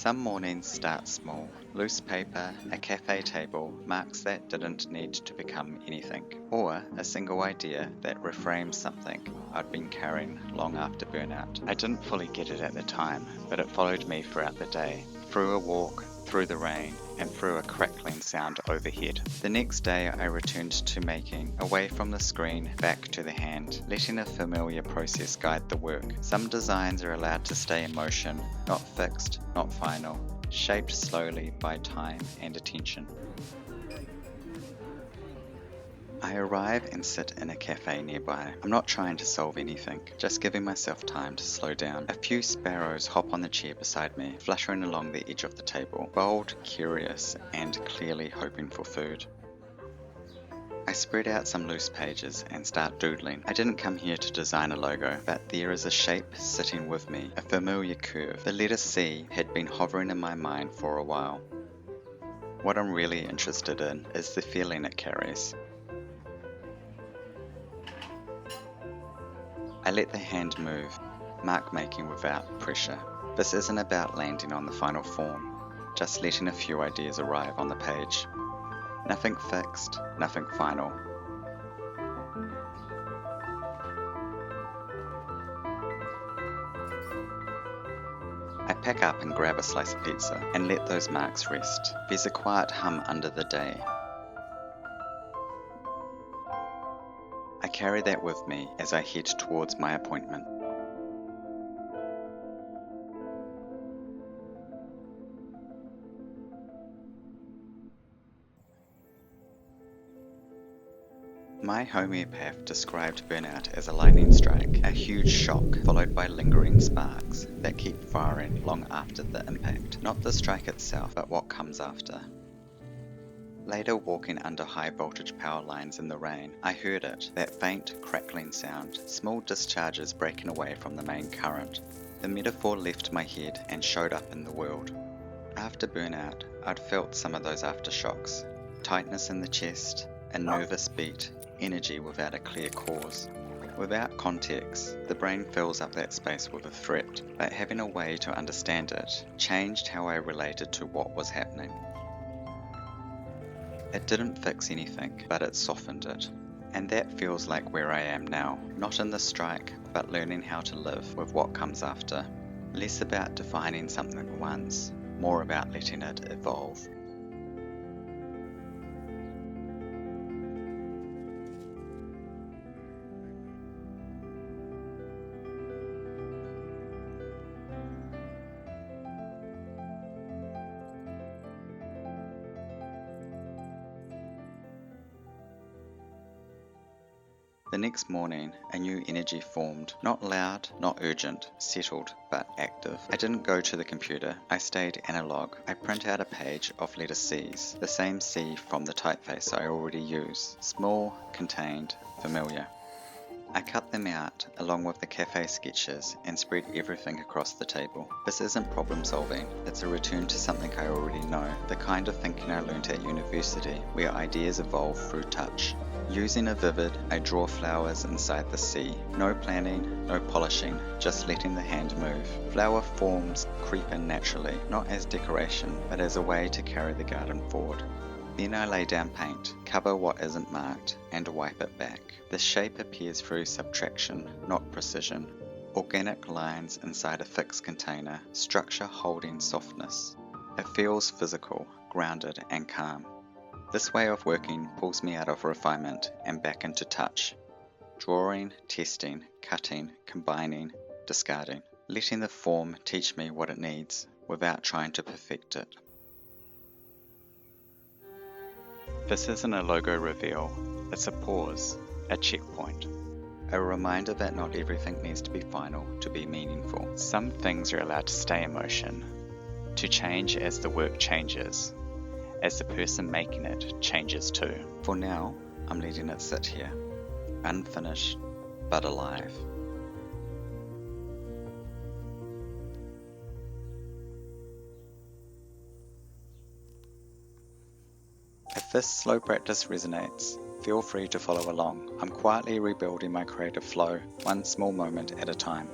Some mornings start small. Loose paper, a cafe table, marks that didn't need to become anything, or a single idea that reframes something I'd been carrying long after burnout. I didn't fully get it at the time, but it followed me throughout the day, through a walk, through the rain, and through a crackling sound overhead. The next day I returned to making, away from the screen, back to the hand, letting a familiar process guide the work. Some designs are allowed to stay in motion, not fixed, not final, shaped slowly by time and attention. I arrive and sit in a cafe nearby. I'm not trying to solve anything, just giving myself time to slow down. A few sparrows hop on the chair beside me, fluttering along the edge of the table, bold, curious, and clearly hoping for food. I spread out some loose pages and start doodling. I didn't come here to design a logo, but there is a shape sitting with me, a familiar curve. The letter C had been hovering in my mind for a while. What I'm really interested in is the feeling it carries. I let the hand move, mark making without pressure. This isn't about landing on the final form, just letting a few ideas arrive on the page. Nothing fixed, nothing final. I pack up and grab a slice of pizza and let those marks rest. There's a quiet hum under the day. I carry that with me as I head towards my appointment. My homeopath described burnout as a lightning strike, a huge shock followed by lingering sparks that keep firing long after the impact. Not the strike itself, but what comes after. Later, walking under high voltage power lines in the rain, I heard it, that faint crackling sound, small discharges breaking away from the main current. The metaphor left my head and showed up in the world. After burnout, I'd felt some of those aftershocks, tightness in the chest, a nervous beat, energy without a clear cause. Without context, the brain fills up that space with a threat, but having a way to understand it changed how I related to what was happening. It didn't fix anything, but it softened it. And that feels like where I am now, not in the strike, but learning how to live with what comes after. Less about defining something once, more about letting it evolve. The next morning, a new energy formed, not loud, not urgent, settled, but active. I didn't go to the computer, I stayed analog. I print out a page of letter C's, the same C from the typeface I already use, small, contained, familiar. I cut them out along with the cafe sketches and spread everything across the table. This isn't problem solving, it's a return to something I already know, the kind of thinking I learned at university, where ideas evolve through touch. Using a vivid, I draw flowers inside the sea. No planning, no polishing, just letting the hand move. Flower forms creep in naturally, not as decoration, but as a way to carry the garden forward. Then I lay down paint, cover what isn't marked, and wipe it back. The shape appears through subtraction, not precision. Organic lines inside a fixed container, structure holding softness. It feels physical, grounded, and calm. This way of working pulls me out of refinement and back into touch. Drawing, testing, cutting, combining, discarding. Letting the form teach me what it needs without trying to perfect it. This isn't a logo reveal, it's a pause, a checkpoint. A reminder that not everything needs to be final to be meaningful. Some things are allowed to stay in motion, to change as the work changes, as the person making it changes too. For now, I'm letting it sit here, unfinished but alive. If this slow practice resonates, feel free to follow along. I'm quietly rebuilding my creative flow, one small moment at a time.